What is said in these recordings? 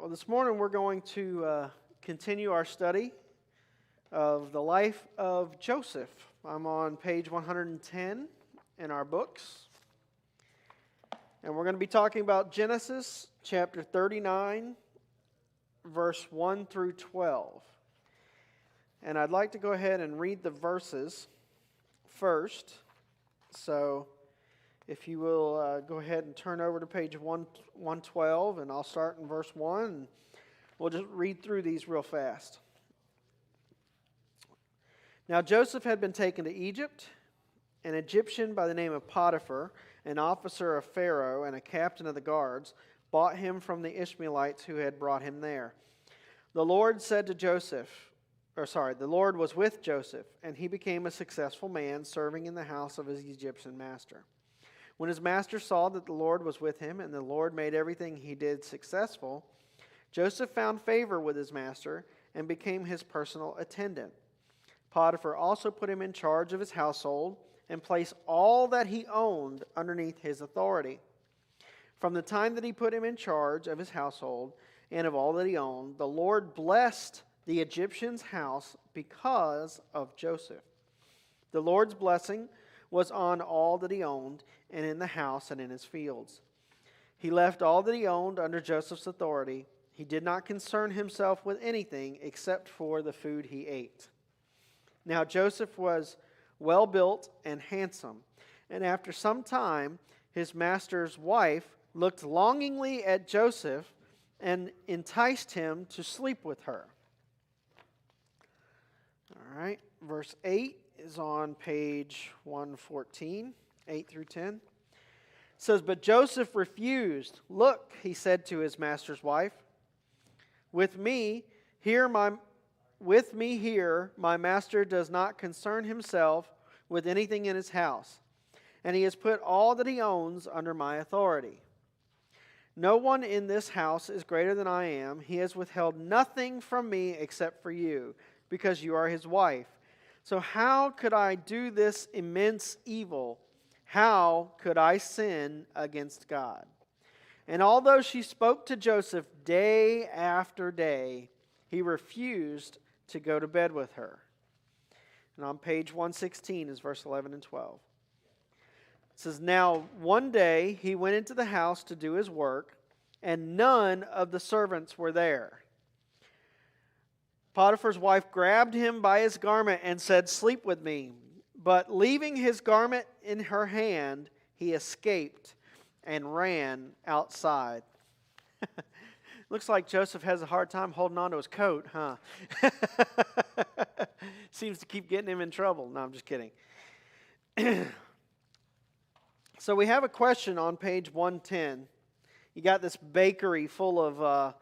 Well, this morning we're going to continue our study of the life of Joseph. I'm on page 110 in our books. And we're going to be talking about Genesis chapter 39, verse 1 through 12. And I'd like to go ahead and read the verses first. So if you will go ahead and turn over to page 112, and I'll start in verse 1. And we'll just read through these real fast. Now Joseph had been taken to Egypt. An Egyptian by the name of Potiphar, an officer of Pharaoh and a captain of the guards, bought him from the Ishmaelites who had brought him there. The Lord was with Joseph, and he became a successful man, serving in the house of his Egyptian master. When his master saw that the Lord was with him, and the Lord made everything he did successful, Joseph found favor with his master and became his personal attendant. Potiphar also put him in charge of his household and placed all that he owned underneath his authority. From the time that he put him in charge of his household and of all that he owned, the Lord blessed the Egyptian's house because of Joseph. The Lord's blessing was on all that he owned, and in the house and in his fields. He left all that he owned under Joseph's authority. He did not concern himself with anything except for the food he ate. Now Joseph was well built and handsome, and after some time his master's wife looked longingly at Joseph and enticed him to sleep with her. All right, verse 8 is on page 114, 8 through 10. It says, "But Joseph refused. 'Look,' he said to his master's wife, with me here my master does not concern himself with anything in his house, and he has put all that he owns under my authority. No one in this house is greater than I am. He has withheld nothing from me except for you, because you are his wife. So how could I do this immense evil? How could I sin against God?' And although she spoke to Joseph day after day, he refused to go to bed with her." And on page 116 is verse 11 and 12. It says, "Now one day he went into the house to do his work, and none of the servants were there. Potiphar's wife grabbed him by his garment and said, 'Sleep with me.' But leaving his garment in her hand, he escaped and ran outside." Looks like Joseph has a hard time holding on to his coat, huh? Seems to keep getting him in trouble. No, I'm just kidding. So we have a question on page 110. You got this bakery full of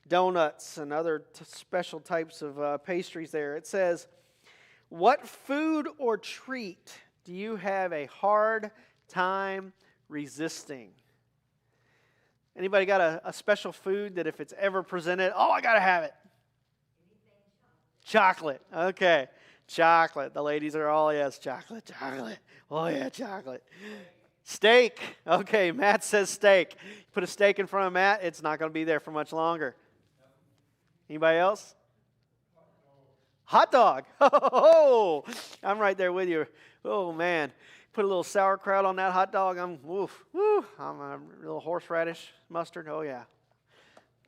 donuts and other special types of pastries there. It says, "What food or treat do you have a hard time resisting?" Anybody got a special food that if it's ever presented, I got to have it? Chocolate. Okay. Chocolate. The ladies are all, yes, chocolate. Oh, yeah, chocolate. Steak. Okay, Matt says steak. Put a steak in front of Matt, it's not going to be there for much longer. Anybody else? Hot dog. Oh, I'm right there with you. Oh, man. Put a little sauerkraut on that hot dog. I'm a little horseradish mustard. Oh, yeah.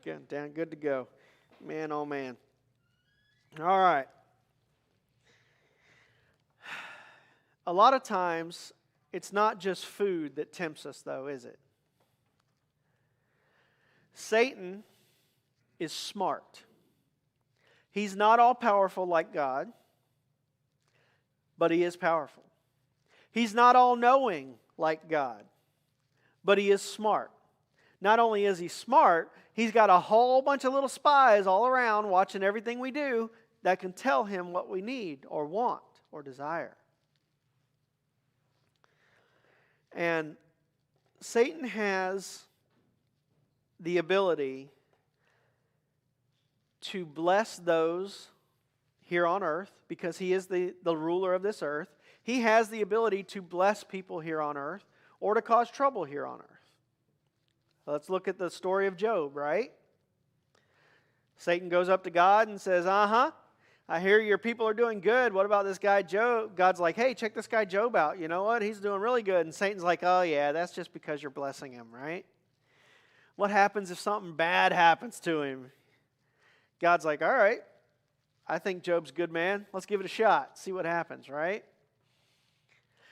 Good to go. Man, oh, man. All right. A lot of times, it's not just food that tempts us, though, is it? Satan is smart. He's not all-powerful like God, but he is powerful. He's not all-knowing like God, but he is smart. Not only is he smart, he's got a whole bunch of little spies all around watching everything we do that can tell him what we need or want or desire. And Satan has the ability to bless those here on earth because he is the ruler of this earth. He has the ability to bless people here on earth or to cause trouble here on earth. Let's look at the story of Job, right? Satan goes up to God and says, I hear your people are doing good. What about this guy Job? God's like, hey, check this guy Job out. You know what? He's doing really good. And Satan's like, oh yeah, that's just because you're blessing him, right? What happens if something bad happens to him? God's like, all right, I think Job's a good man. Let's give it a shot. See what happens, right?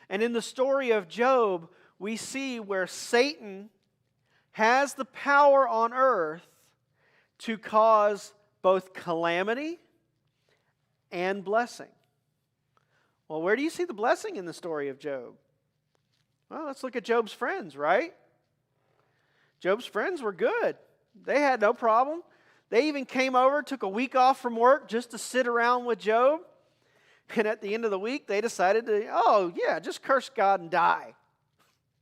And in the story of Job, we see where Satan has the power on earth to cause both calamity and blessing. Well, where do you see the blessing in the story of Job? Well, let's look at Job's friends, right? Job's friends were good. They had no problem. They even came over, took a week off from work just to sit around with Job. And at the end of the week, they decided to, just curse God and die.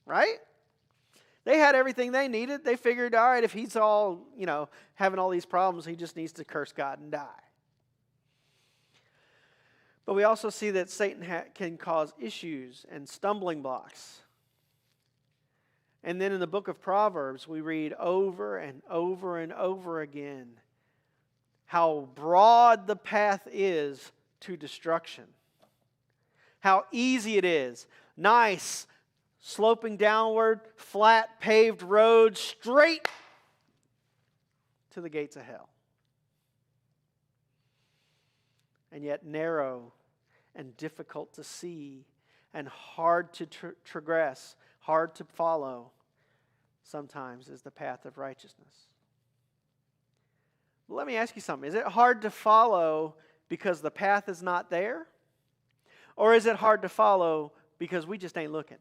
Right? They had everything they needed. They figured, all right, if he's all, having all these problems, he just needs to curse God and die. But we also see that Satan can cause issues and stumbling blocks. And then in the book of Proverbs, we read over and over and over again how broad the path is to destruction. How easy it is. Nice, sloping downward, flat, paved road, straight to the gates of hell. And yet narrow and difficult to see and hard to transgress, hard to follow, sometimes is the path of righteousness. Well, let me ask you something. Is it hard to follow because the path is not there? Or is it hard to follow because we just ain't looking?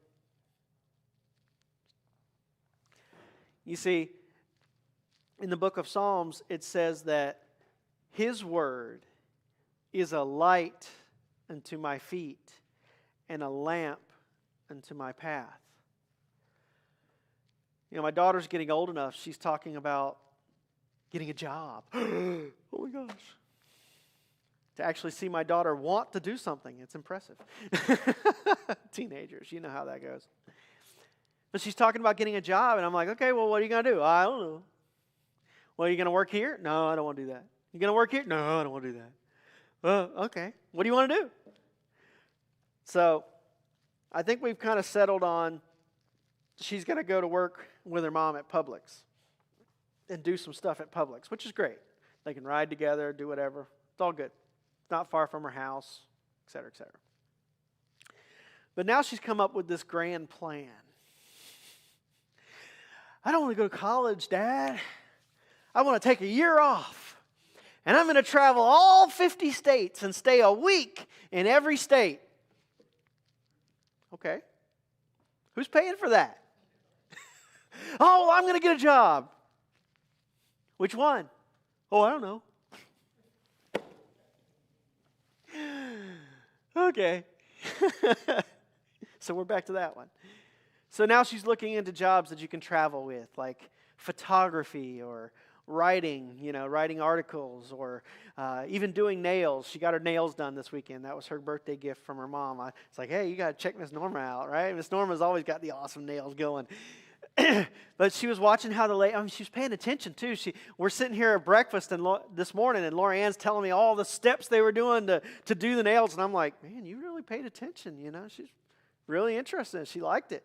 You see, in the book of Psalms, it says that His word is a light unto my feet and a lamp unto my path. My daughter's getting old enough. She's talking about getting a job. Oh my gosh. To actually see my daughter want to do something, it's impressive. Teenagers, you know how that goes. But she's talking about getting a job, and I'm like, okay, well, what are you going to do? I don't know. Well, are you going to work here? No, I don't want to do that. You going to work here? No, I don't want to do that. Well, okay. What do you want to do? So, I think we've kind of settled on she's going to go to work with her mom at Publix and do some stuff at Publix, which is great. They can ride together, do whatever. It's all good. It's not far from her house, et cetera, et cetera. But now she's come up with this grand plan. I don't want to go to college, Dad. I want to take a year off. And I'm going to travel all 50 states and stay a week in every state. Okay. Who's paying for that? Oh, well, I'm going to get a job. Which one? Oh, I don't know. Okay. So we're back to that one. So now she's looking into jobs that you can travel with, like photography or writing, writing articles, or even doing nails. She got her nails done this weekend. That was her birthday gift from her mom. It's like, hey, you got to check Miss Norma out, right? Miss Norma's always got the awesome nails going. But she was watching how she was paying attention too. We're sitting here at breakfast this morning, and Laura Ann's telling me all the steps they were doing to do the nails, and I'm like, man, you really paid attention. She's really interested. She liked it.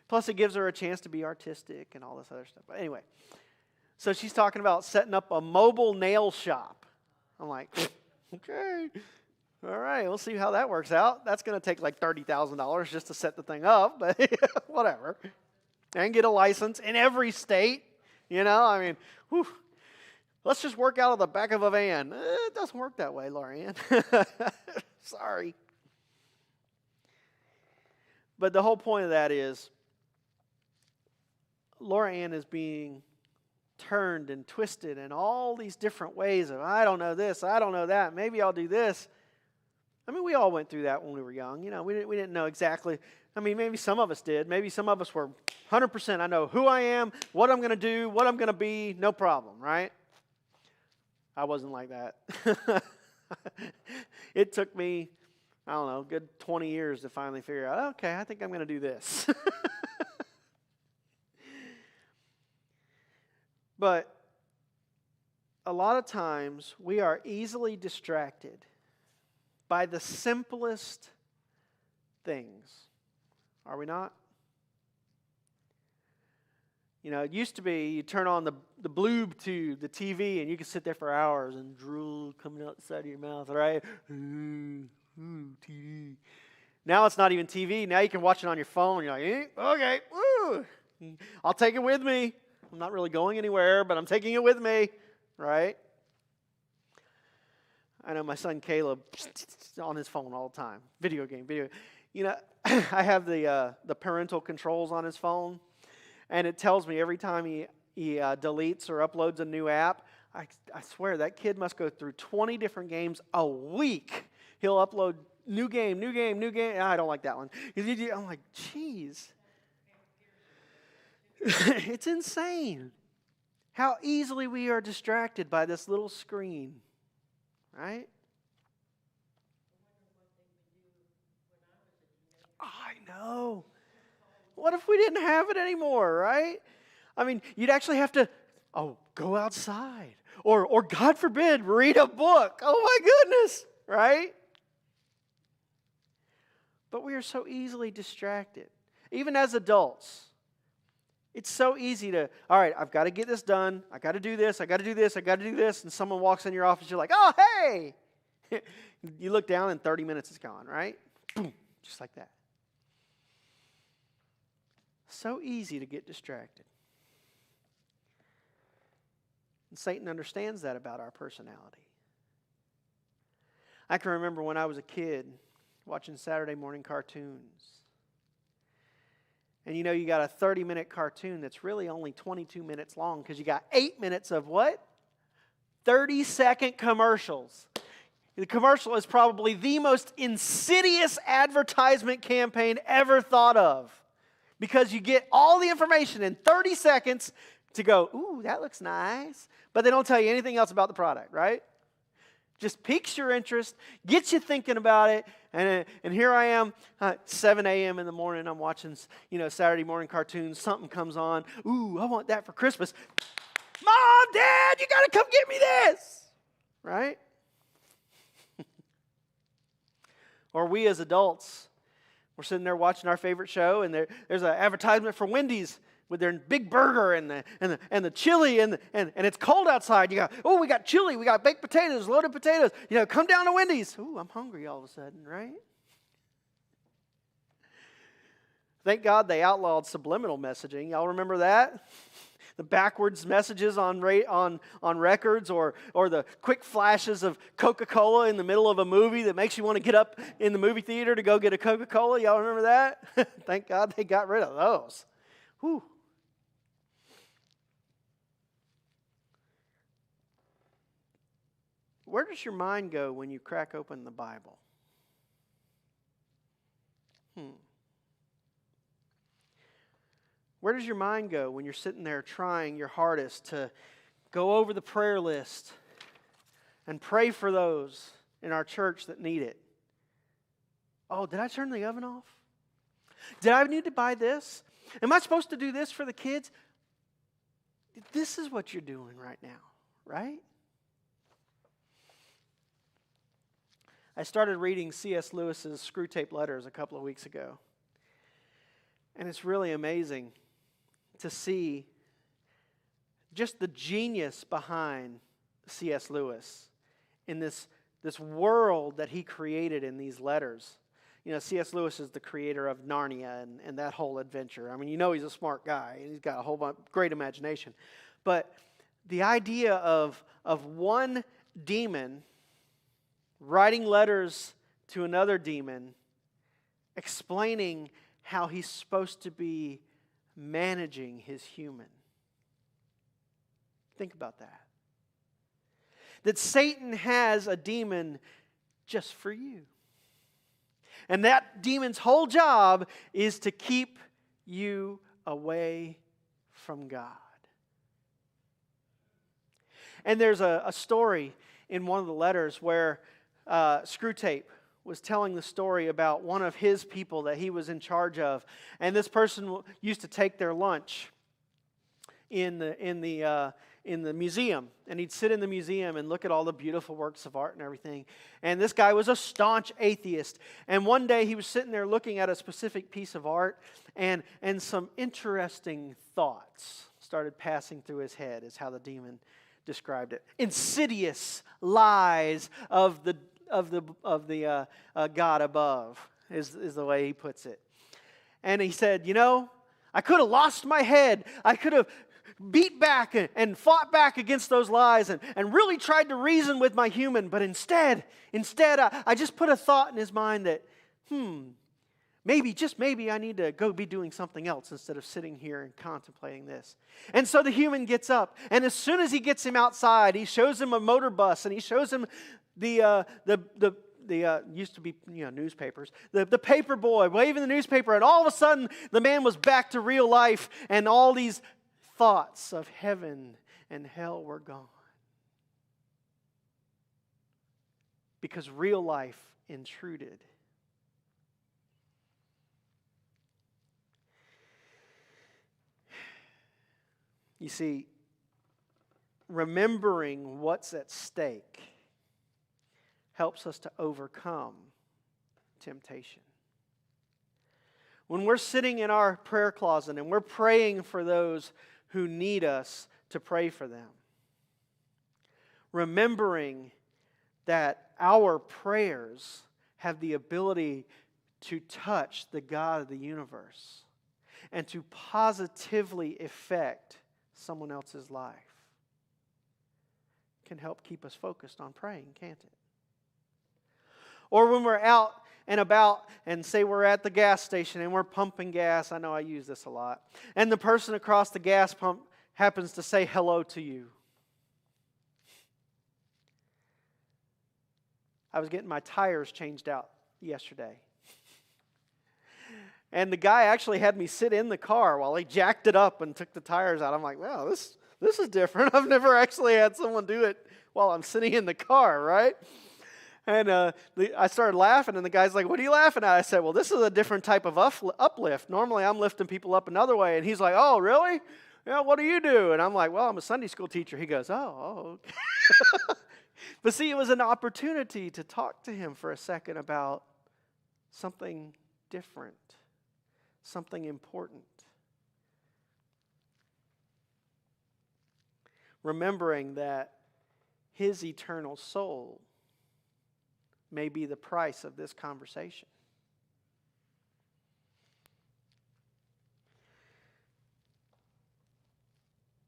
Plus, it gives her a chance to be artistic and all this other stuff. But anyway, so she's talking about setting up a mobile nail shop. I'm like, okay, all right, we'll see how that works out. That's going to take like $30,000 just to set the thing up, but whatever. And get a license in every state. Let's just work out of the back of a van. It doesn't work that way, Laura Ann. Sorry. But the whole point of that is Laura Ann is being turned and twisted in all these different ways of, I don't know this, I don't know that, maybe I'll do this. We all went through that when we were young. We didn't know exactly. Maybe some of us did. Maybe some of us were 100%. I know who I am, what I'm going to do, what I'm going to be, no problem, right? I wasn't like that. It took me, I don't know, a good 20 years to finally figure out, okay, I think I'm going to do this. But a lot of times we are easily distracted by the simplest things. Are we not? You know, it used to be you turn on the bloob tube, the TV, and you could sit there for hours and drool coming out the side of your mouth, right? TV. Now it's not even TV. Now you can watch it on your phone. You're like, okay, woo. I'll take it with me. I'm not really going anywhere, but I'm taking it with me, right? I know my son Caleb on his phone all the time. Video game. You know, I have the parental controls on his phone, and it tells me every time he deletes or uploads a new app. I swear that kid must go through 20 different games a week. He'll upload new game. I don't like that one. I'm like, geez. It's insane how easily we are distracted by this little screen, right? I know. What if we didn't have it anymore, right? I mean, you'd actually have to, go outside. Or God forbid, read a book. Oh my goodness, right? But we are so easily distracted. Even as adults, it's so easy to, all right, I've got to get this done. I got to do this. I got to do this. And someone walks in your office. You're like, oh, hey. You look down and 30 minutes is gone, right? Boom, just like that. So easy to get distracted. And Satan understands that about our personality. I can remember when I was a kid watching Saturday morning cartoons. And you know, you got a 30-minute cartoon that's really only 22 minutes long because you got 8 minutes of what? 30-second commercials. The commercial is probably the most insidious advertisement campaign ever thought of because you get all the information in 30 seconds to go, ooh, that looks nice. But they don't tell you anything else about the product, right? Just piques your interest, gets you thinking about it, and here I am, 7 a.m. in the morning, I'm watching, Saturday morning cartoons, something comes on, ooh, I want that for Christmas. Mom, Dad, you got to come get me this, right? Or we as adults, we're sitting there watching our favorite show, and there's an advertisement for Wendy's with their big burger and the chili and it's cold outside. You got, we got chili, we got baked potatoes, loaded potatoes. Come down to Wendy's. Ooh, I'm hungry all of a sudden, right? Thank God they outlawed subliminal messaging. Y'all remember that? The backwards messages on records or the quick flashes of Coca-Cola in the middle of a movie that makes you want to get up in the movie theater to go get a Coca-Cola. Y'all remember that? Thank God they got rid of those. Whew. Where does your mind go when you crack open the Bible? Where does your mind go when you're sitting there trying your hardest to go over the prayer list and pray for those in our church that need it? Oh, did I turn the oven off? Did I need to buy this? Am I supposed to do this for the kids? This is what you're doing right now, right? I started reading C.S. Lewis's Screwtape Letters a couple of weeks ago. And it's really amazing to see just the genius behind C.S. Lewis in this world that he created in these letters. C.S. Lewis is the creator of Narnia and that whole adventure. I mean, he's a smart guy. And he's got a whole bunch, great imagination. But the idea of one demon writing letters to another demon, explaining how he's supposed to be managing his human. Think about that. That Satan has a demon just for you. And that demon's whole job is to keep you away from God. And there's a story in one of the letters where Screwtape was telling the story about one of his people that he was in charge of. And this person used to take their lunch in the in the museum, and he'd sit in the museum and look at all the beautiful works of art and everything. And this guy was a staunch atheist. And one day he was sitting there looking at a specific piece of art, and some interesting thoughts started passing through his head, is how the demon described it. Insidious lies of the God above is the way he puts it. And he said, I could have lost my head. I could have beat back and fought back against those lies and really tried to reason with my human. But instead, I just put a thought in his mind that, maybe I need to go be doing something else instead of sitting here and contemplating this. And so the human gets up, and as soon as he gets him outside, he shows him a motor bus, and he shows him the used to be newspapers, the paper boy waving the newspaper, and all of a sudden the man was back to real life, and all these thoughts of heaven and hell were gone. Because real life intruded. You see, remembering what's at stake helps us to overcome temptation. When we're sitting in our prayer closet and we're praying for those who need us to pray for them, remembering that our prayers have the ability to touch the God of the universe and to positively affect someone else's life can help keep us focused on praying, can't it? Or when we're out and about and say we're at the gas station and we're pumping gas. I know I use this a lot. And the person across the gas pump happens to say hello to you. I was getting my tires changed out yesterday. And the guy actually had me sit in the car while he jacked it up and took the tires out. I'm like, wow, this is different. I've never actually had someone do it while I'm sitting in the car, right? And I started laughing, and the guy's like, what are you laughing at? I said, well, this is a different type of uplift. Normally, I'm lifting people up another way. And he's like, oh, really? Yeah, what do you do? And I'm like, well, I'm a Sunday school teacher. He goes, oh okay. But see, it was an opportunity to talk to him for a second about something different, something important. Remembering that his eternal soul may be the price of this conversation.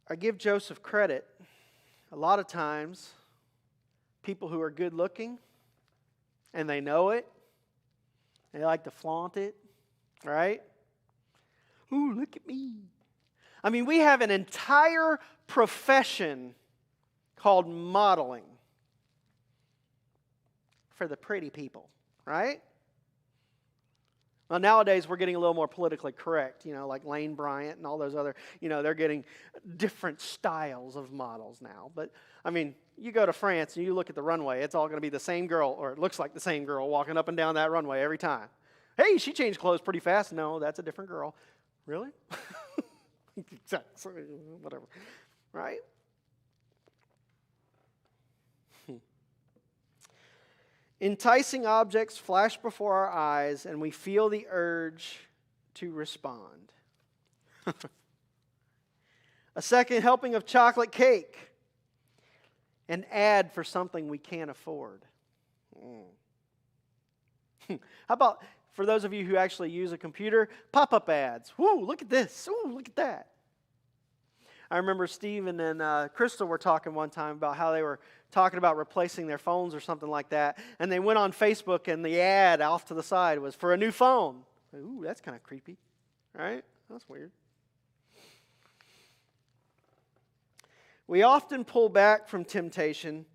I give Joseph credit. A lot of times, people who are good looking, and they know it, they like to flaunt it, right? Ooh, look at me. I mean, we have an entire profession called modeling for the pretty people, right? Well, nowadays we're getting a little more politically correct, like Lane Bryant and all those other, they're getting different styles of models now. But, I mean, you go to France and you look at the runway, it's all going to be the same girl, or it looks like the same girl walking up and down that runway every time. Hey, she changed clothes pretty fast. No, that's a different girl. Really? Whatever. Right? Enticing objects flash before our eyes, and we feel the urge to respond. A second helping of chocolate cake. An ad for something we can't afford. How about, for those of you who actually use a computer, pop-up ads. Woo, look at this. Ooh, look at that. I remember Stephen and Crystal were talking one time about how they were talking about replacing their phones or something like that. And they went on Facebook, and the ad off to the side was for a new phone. Ooh, that's kind of creepy, right? That's weird. We often pull back from temptation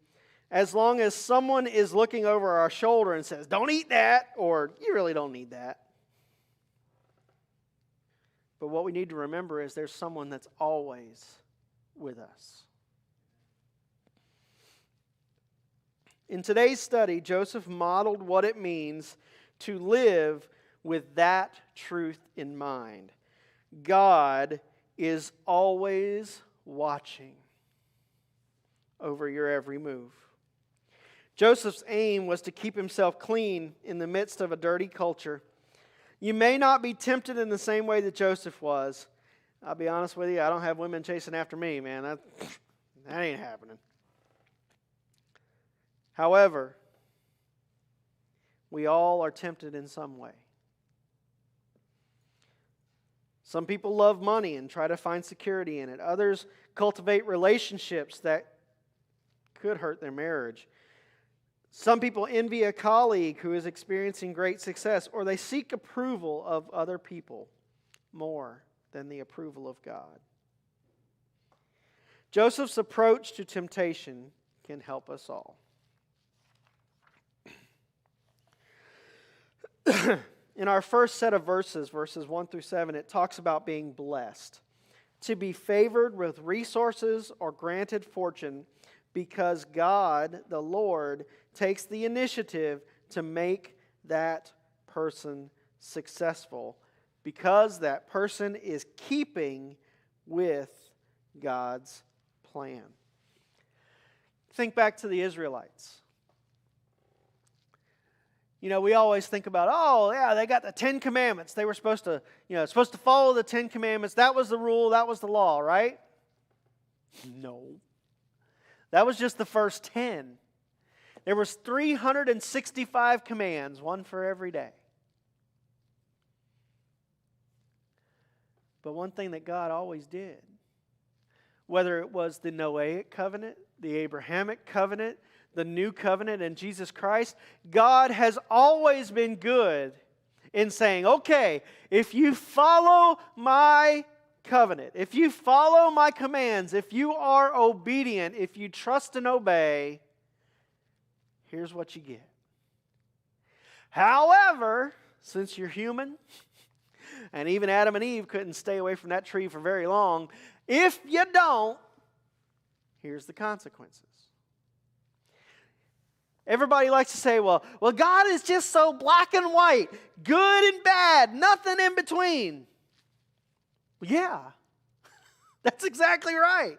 as long as someone is looking over our shoulder and says, don't eat that, or you really don't need that. But what we need to remember is there's someone that's always with us. In today's study, Joseph modeled what it means to live with that truth in mind. God is always watching. over your every move. Joseph's aim was to keep himself clean in the midst of a dirty culture. You may not be tempted in the same way that Joseph was. I'll be honest with you, I don't have women chasing after me, man. That ain't happening. However, we all are tempted in some way. Some people love money and try to find security in it. Others cultivate relationships that could hurt their marriage. Some people envy a colleague who is experiencing great success, or they seek approval of other people more than the approval of God. Joseph's approach to temptation can help us all. In our first set of verses 1 through 7, it talks about being blessed, to be favored with resources or granted fortune, because God, the Lord, takes the initiative to make that person successful, because that person is keeping with God's plan. Think back to the Israelites. You know, we always think about, oh, yeah, they got the 10 Commandments. They were supposed to follow the 10 Commandments. That was the rule, that was the law, right? No. That was just the first 10. There was 365 commands, one for every day. But one thing that God always did, whether it was the Noahic covenant, the Abrahamic covenant, the new covenant in Jesus Christ, God has always been good in saying, okay, if you follow my covenant, if you follow my commands, if you are obedient, if you trust and obey, here's what you get. However, since you're human, and even Adam and Eve couldn't stay away from that tree for very long, if you don't, here's the consequences. Everybody likes to say, well, God is just so black and white, good and bad, nothing in between. Yeah, that's exactly right.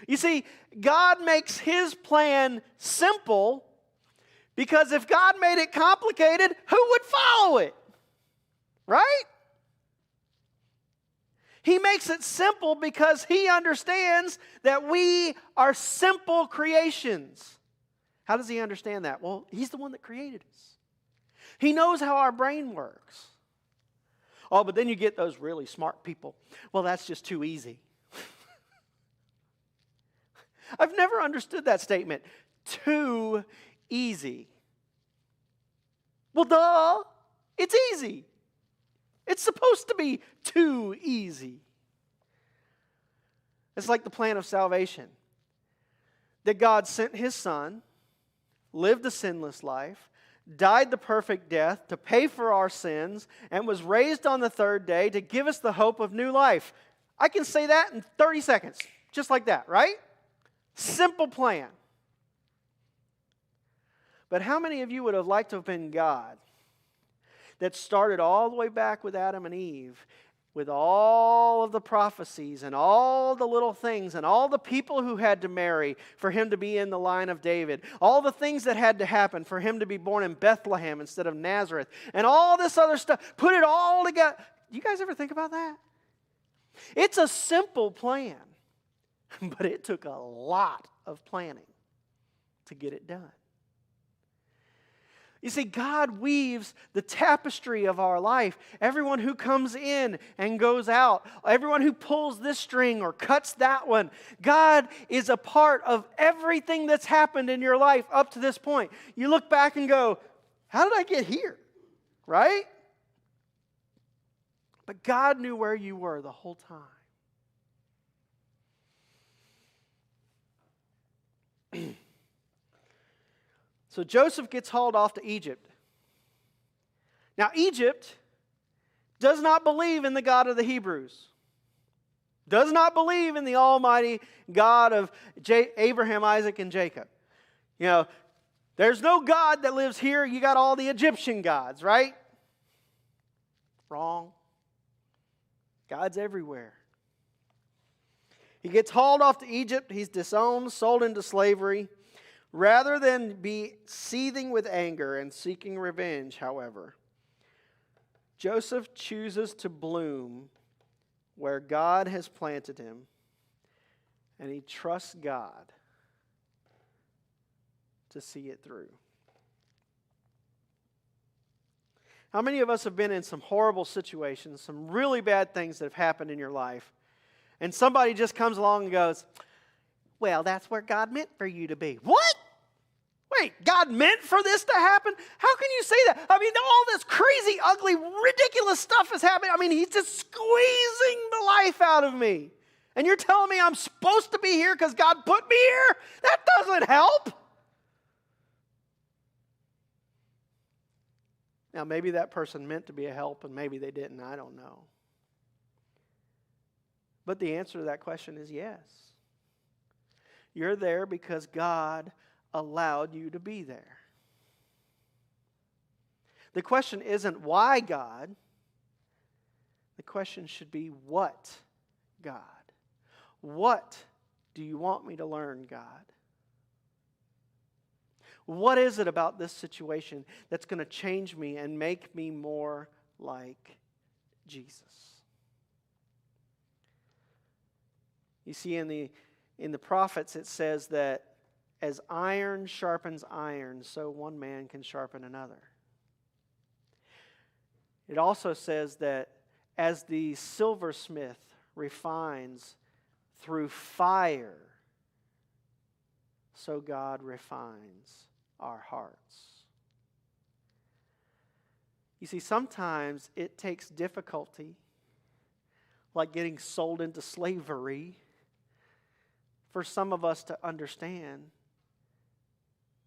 You see, God makes His plan simple because if God made it complicated, who would follow it? Right? He makes it simple because He understands that we are simple creations. How does He understand that? Well, He's the one that created us. He knows how our brain works. Oh, but then you get those really smart people. Well, that's just too easy. I've never understood that statement. Too easy. Well, duh. It's easy. It's supposed to be too easy. It's like the plan of salvation. That God sent His Son, lived a sinless life, died the perfect death to pay for our sins, and was raised on the third day to give us the hope of new life. I can say that in 30 seconds, just like that, right? Simple plan. But how many of you would have liked to have been God that started all the way back with Adam and Eve, with all of the prophecies and all the little things and all the people who had to marry for Him to be in the line of David, all the things that had to happen for Him to be born in Bethlehem instead of Nazareth, and all this other stuff, put it all together. You guys ever think about that? It's a simple plan, but it took a lot of planning to get it done. You see, God weaves the tapestry of our life. Everyone who comes in and goes out, everyone who pulls this string or cuts that one, God is a part of everything that's happened in your life up to this point. You look back and go, how did I get here? Right? But God knew where you were the whole time. So Joseph gets hauled off to Egypt. Now, Egypt does not believe in the God of the Hebrews. Does not believe in the almighty God of Abraham, Isaac, and Jacob. You know, there's no God that lives here. You got all the Egyptian gods, right? Wrong. God's everywhere. He gets hauled off to Egypt. He's disowned, sold into slavery. Rather than be seething with anger and seeking revenge, however, Joseph chooses to bloom where God has planted him, and he trusts God to see it through. How many of us have been in some horrible situations, some really bad things that have happened in your life, and somebody just comes along and goes, well, that's where God meant for you to be. What? Wait, God meant for this to happen? How can you say that? I mean, all this crazy, ugly, ridiculous stuff is happening. I mean, he's just squeezing the life out of me. And you're telling me I'm supposed to be here because God put me here? That doesn't help. Now, maybe that person meant to be a help and maybe they didn't. I don't know. But the answer to that question is yes. You're there because God allowed you to be there. The question isn't why God. The question should be what God. What do you want me to learn, God? What is it about this situation that's going to change me and make me more like Jesus? You see, in the prophets, it says that as iron sharpens iron, so one man can sharpen another. It also says that as the silversmith refines through fire, so God refines our hearts. You see, sometimes it takes difficulty, like getting sold into slavery, for some of us to understand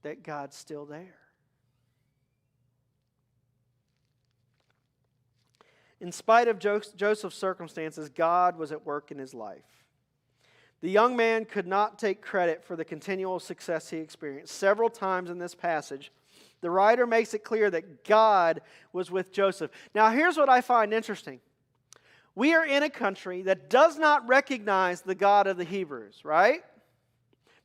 that God's still there. In spite of Joseph's circumstances, God was at work in his life. The young man could not take credit for the continual success he experienced. Several times in this passage, the writer makes it clear that God was with Joseph. Now, here's what I find interesting. We are in a country that does not recognize the God of the Hebrews, right?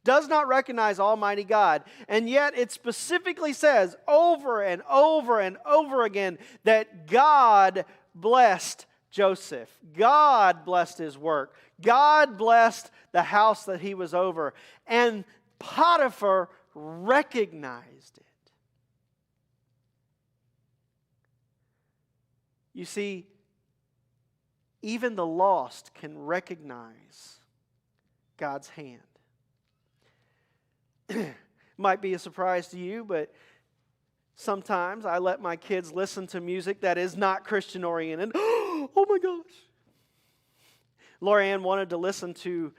Does not recognize Almighty God. And yet it specifically says over and over and over again that God blessed Joseph. God blessed his work. God blessed the house that he was over. And Potiphar recognized it. You see, even the lost can recognize God's hand. Might be a surprise to you, but sometimes I let my kids listen to music that is not Christian oriented. Oh my gosh. Lorianne wanted to listen to,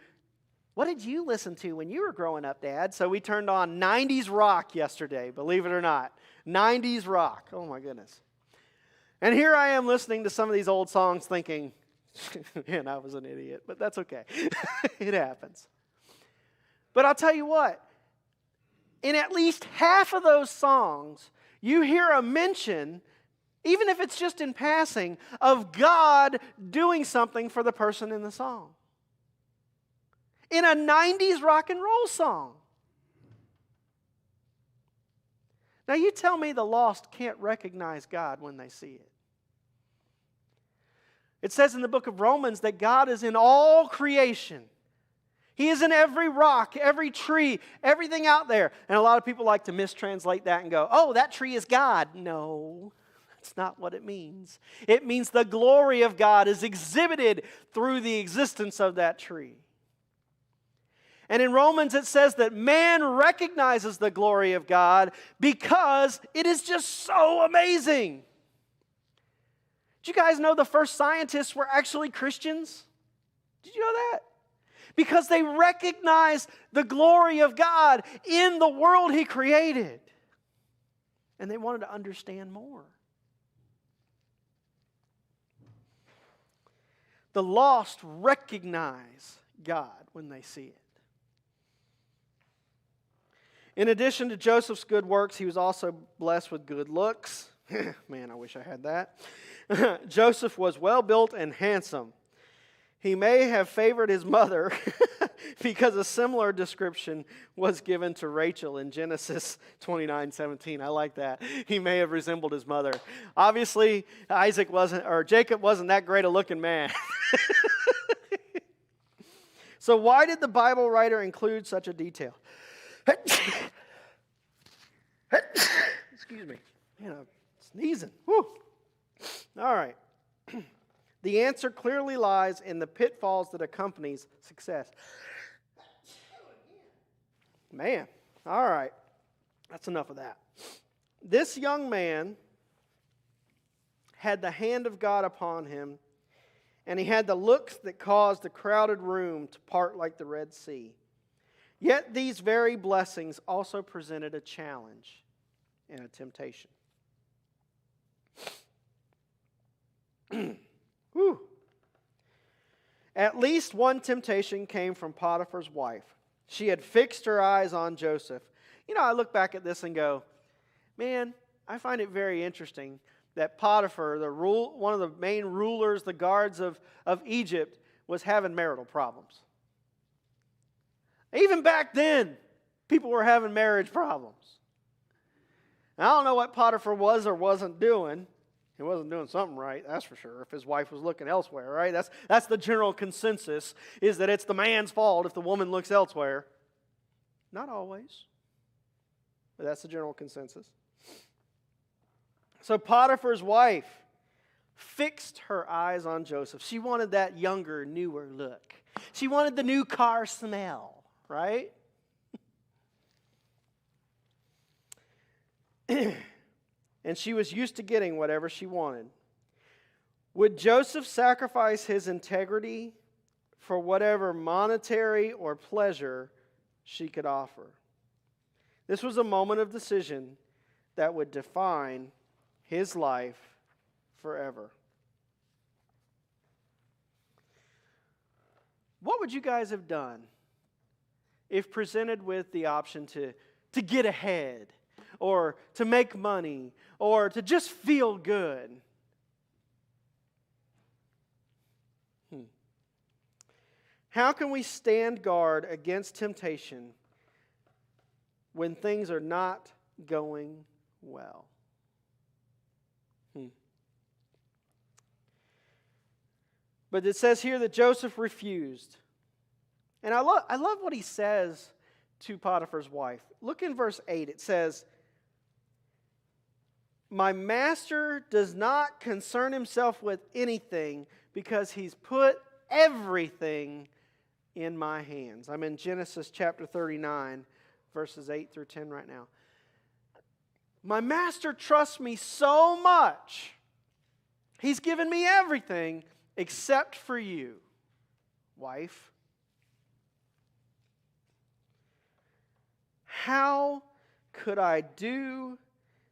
what did you listen to when you were growing up, Dad? So we turned on 90s rock yesterday, believe it or not. 90s rock. Oh my goodness. And here I am listening to some of these old songs thinking, man, I was an idiot, but that's okay. It happens. But I'll tell you what, in at least half of those songs, you hear a mention, even if it's just in passing, of God doing something for the person in the song. In a 90s rock and roll song. Now you tell me the lost can't recognize God when they see it. It says in the book of Romans that God is in all creation. He is in every rock, every tree, everything out there. And a lot of people like to mistranslate that and go, oh, that tree is God. No, that's not what it means. It means the glory of God is exhibited through the existence of that tree. And in Romans it says that man recognizes the glory of God because it is just so amazing. Did you guys know the first scientists were actually Christians? Did you know that? Because they recognized the glory of God in the world He created. And they wanted to understand more. The lost recognize God when they see it. In addition to Joseph's good works, he was also blessed with good looks. Man, I wish I had that. Joseph was well built and handsome. He may have favored his mother because a similar description was given to Rachel in Genesis 29:17. I like that. He may have resembled his mother. Obviously, Jacob wasn't that great a looking man. So why did the Bible writer include such a detail? Excuse me. Man, I'm sneezing. Woo. All right. The answer clearly lies in the pitfalls that accompanies success. Man, all right. That's enough of that. This young man had the hand of God upon him, and he had the looks that caused the crowded room to part like the Red Sea. Yet these very blessings also presented a challenge and a temptation. Whew. At least one temptation came from Potiphar's wife. She had fixed her eyes on Joseph. You know, I look back at this and go, man, I find it very interesting that Potiphar, one of the main rulers, the guards of Egypt, was having marital problems. Even back then, people were having marriage problems. Now, I don't know what Potiphar was or wasn't doing. He wasn't doing something right, that's for sure, if his wife was looking elsewhere, right? That's the general consensus, is that it's the man's fault if the woman looks elsewhere. Not always, but that's the general consensus. So Potiphar's wife fixed her eyes on Joseph. She wanted that younger, newer look. She wanted the new car smell, right? And she was used to getting whatever she wanted. Would Joseph sacrifice his integrity for whatever monetary or pleasure she could offer? This was a moment of decision that would define his life forever. What would you guys have done if presented with the option to get ahead, or to make money, or to just feel good? How can we stand guard against temptation when things are not going well? But it says here that Joseph refused. And I love what he says to Potiphar's wife. Look in verse 8. It says, "My master does not concern himself with anything because he's put everything in my hands." I'm in Genesis chapter 39, verses 8 through 10 right now. My master trusts me so much. He's given me everything except for you, wife. How could I do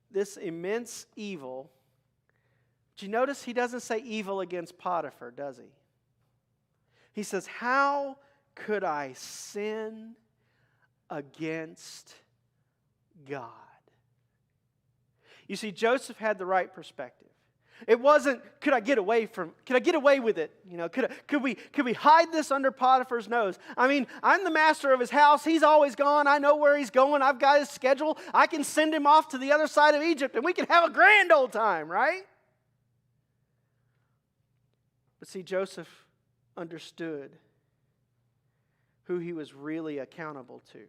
this immense evil? Do you notice he doesn't say evil against Potiphar, does he? He says, how could I sin against God? You see, Joseph had the right perspective. It wasn't, could I get away with it? You know, could we hide this under Potiphar's nose? I mean, I'm the master of his house. He's always gone. I know where he's going. I've got his schedule. I can send him off to the other side of Egypt and we can have a grand old time, right? But see, Joseph understood who he was really accountable to.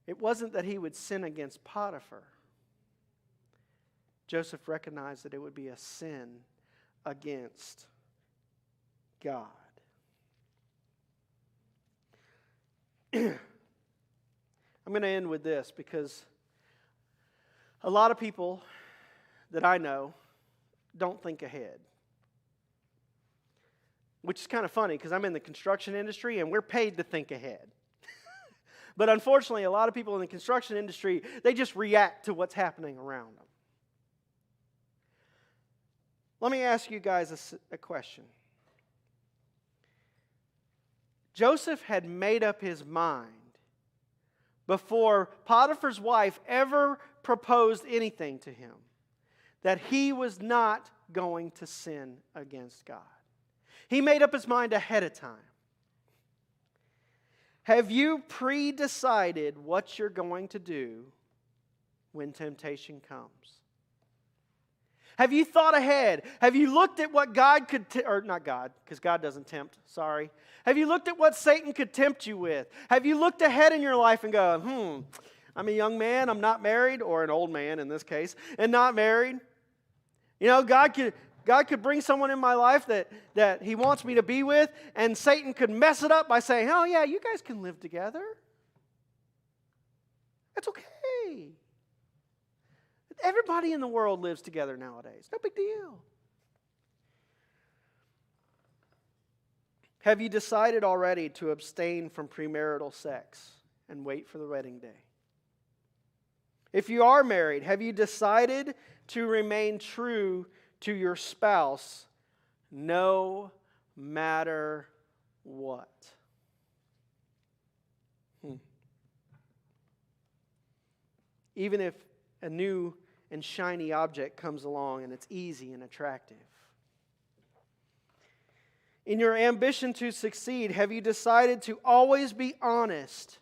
It wasn't that he would sin against Potiphar. Joseph recognized that it would be a sin against God. I'm going to end with this because a lot of people that I know don't think ahead. Which is kind of funny because I'm in the construction industry and we're paid to think ahead. But unfortunately, a lot of people in the construction industry, they just react to what's happening around them. Let me ask you guys a question. Joseph had made up his mind before Potiphar's wife ever proposed anything to him that he was not going to sin against God. He made up his mind ahead of time. Have you pre-decided what you're going to do when temptation comes? Have you thought ahead? Have you looked at what God could, or not God, because God doesn't tempt, sorry. Have you looked at what Satan could tempt you with? Have you looked ahead in your life and go, I'm a young man, I'm not married, or an old man in this case, and not married. You know, God could bring someone in my life that He wants me to be with, and Satan could mess it up by saying, oh yeah, you guys can live together. That's okay. Everybody in the world lives together nowadays. No big deal. Have you decided already to abstain from premarital sex and wait for the wedding day? If you are married, have you decided to remain true to your spouse no matter what? Even if a new and shiny object comes along and it's easy and attractive. In your ambition to succeed, have you decided to always be honest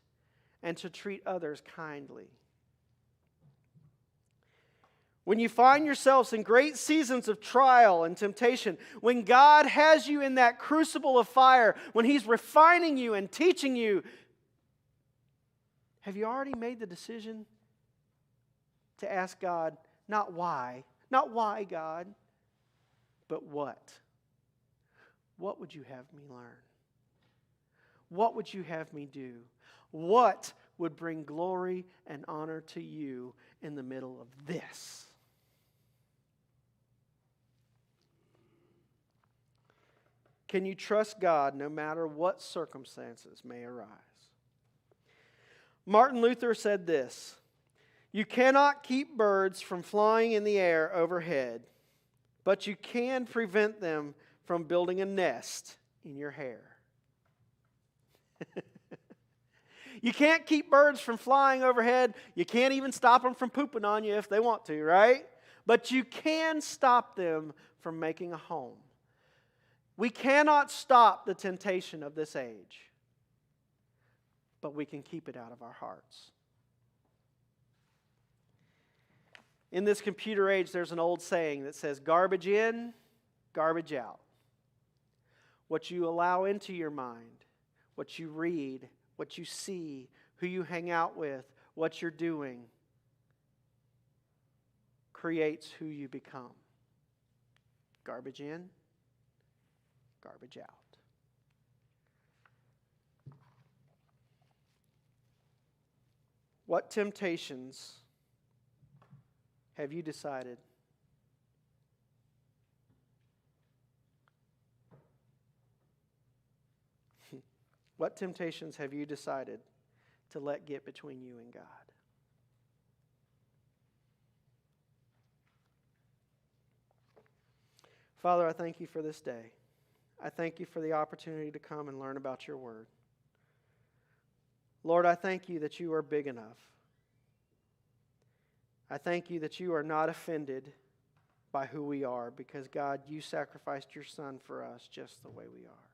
and to treat others kindly? When you find yourselves in great seasons of trial and temptation, when God has you in that crucible of fire, when He's refining you and teaching you, have you already made the decision to ask God, not why, God, but what? What would you have me learn? What would you have me do? What would bring glory and honor to you in the middle of this? Can you trust God no matter what circumstances may arise? Martin Luther said this, you cannot keep birds from flying in the air overhead, but you can prevent them from building a nest in your hair. You can't keep birds from flying overhead. You can't even stop them from pooping on you if they want to, right? But you can stop them from making a home. We cannot stop the temptation of this age, but we can keep it out of our hearts. In this computer age, there's an old saying that says, garbage in, garbage out. What you allow into your mind, what you read, what you see, who you hang out with, what you're doing, creates who you become. Garbage in, garbage out. What temptations have you decided What temptations have you decided to let get between you and God? Father, I thank you for this day. I thank you for the opportunity to come and learn about your word. Lord, I thank you that you are big enough. I thank you that you are not offended by who we are because, God, you sacrificed your Son for us just the way we are.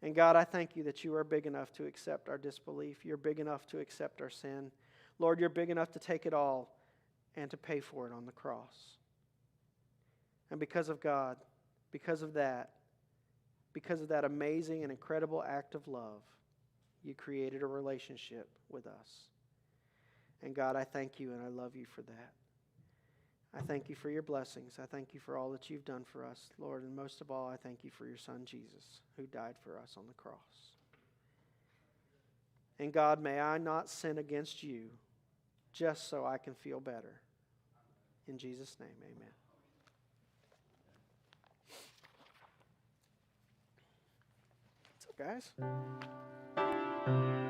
And God, I thank you that you are big enough to accept our disbelief. You're big enough to accept our sin. Lord, you're big enough to take it all and to pay for it on the cross. And because of God, because of that amazing and incredible act of love, you created a relationship with us. And God, I thank you and I love you for that. I thank you for your blessings. I thank you for all that you've done for us, Lord. And most of all, I thank you for your Son, Jesus, who died for us on the cross. And God, may I not sin against you just so I can feel better. In Jesus' name, amen. What's up, guys?